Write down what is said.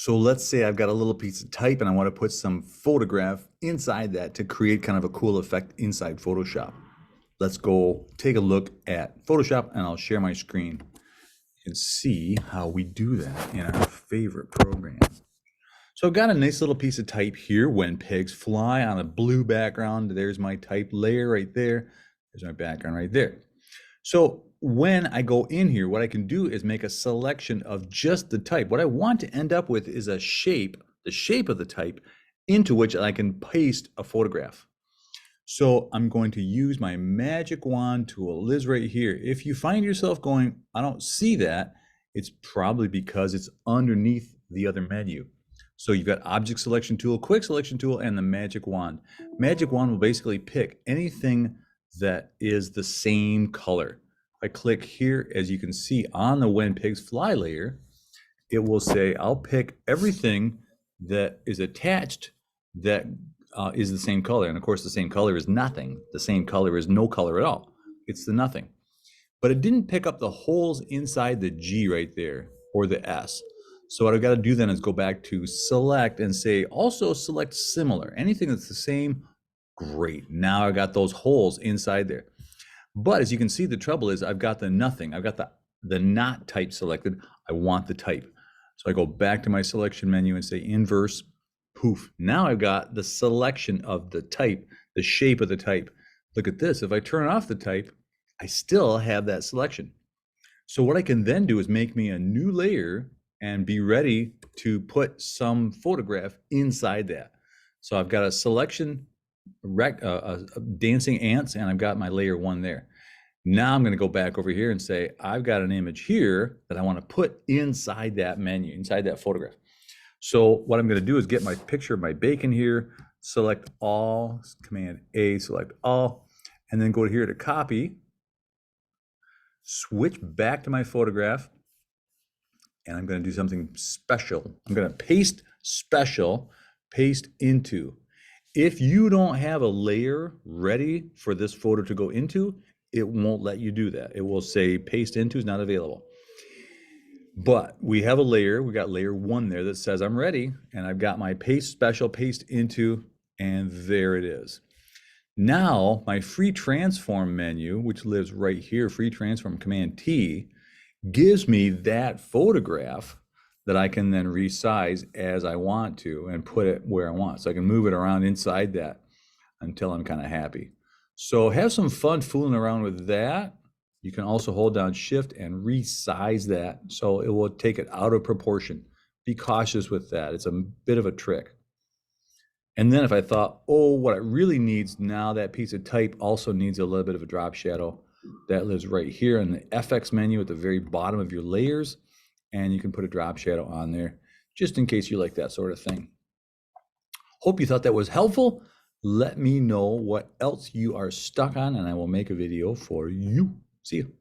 So let's say I've got a little piece of type and I want to put some photograph inside that to create kind of a cool effect inside Photoshop. Let's go take a look at Photoshop and I'll share my screen and see how we do that in our favorite program. So I've got a nice little piece of type here, When Pigs Fly, on a blue background. There's my type layer right there. There's my background right there. So when I go in here, what I can do is make a selection of just the type. What I want to end up with is a shape, the shape of the type, into which I can paste a photograph. So I'm going to use my magic wand tool. It is right here. If you find yourself going, I don't see that, it's probably because it's underneath the other menu. So you've got object selection tool, quick selection tool, and the magic wand. Magic wand will basically pick anything that is the same color. If I click here, as you can see on the When Pigs Fly layer, it will say, I'll pick everything that is attached that is the same color. And of course, the same color is nothing. The same color is no color at all. It's the nothing. But it didn't pick up the holes inside the G right there, or the S. So what I've got to do then is go back to select and say, also select similar. Anything that's the same, great. Now I've got those holes inside there. But as you can see, the trouble is I've got the nothing. I've got the not type selected. I want the type. So I go back to my selection menu and say inverse, poof. Now I've got the selection of the type, the shape of the type. Look at this. If I turn off the type, I still have that selection. So what I can then do is make me a new layer and be ready to put some photograph inside that. So I've got a selection, dancing ants, and I've got my layer 1 there. Now I'm going to go back over here and say, I've got an image here that I want to put inside that menu, inside that photograph. So what I'm going to do is get my picture of my bacon here, select all, Command A, select all, and then go here to copy, switch back to my photograph, and I'm going to do something special. I'm going to paste special, paste into. If you don't have a layer ready for this photo to go into, it won't let you do that. It will say paste into is not available. But we have a layer, we got layer 1 there that says I'm ready, and I've got my paste special, paste into, and there it is. Now my free transform menu, which lives right here, free transform, Command T, gives me that photograph that I can then resize as I want to and put it where I want. So I can move it around inside that until I'm kind of happy. So have some fun fooling around with that. You can also hold down Shift and resize that so it will take it out of proportion. Be cautious with that. It's a bit of a trick. And then if I thought, oh, what it really needs now, that piece of type also needs a little bit of a drop shadow. That lives right here in the FX menu at the very bottom of your layers. And you can put a drop shadow on there just in case you like that sort of thing. Hope you thought that was helpful. Let me know what else you are stuck on and I will make a video for you. See you.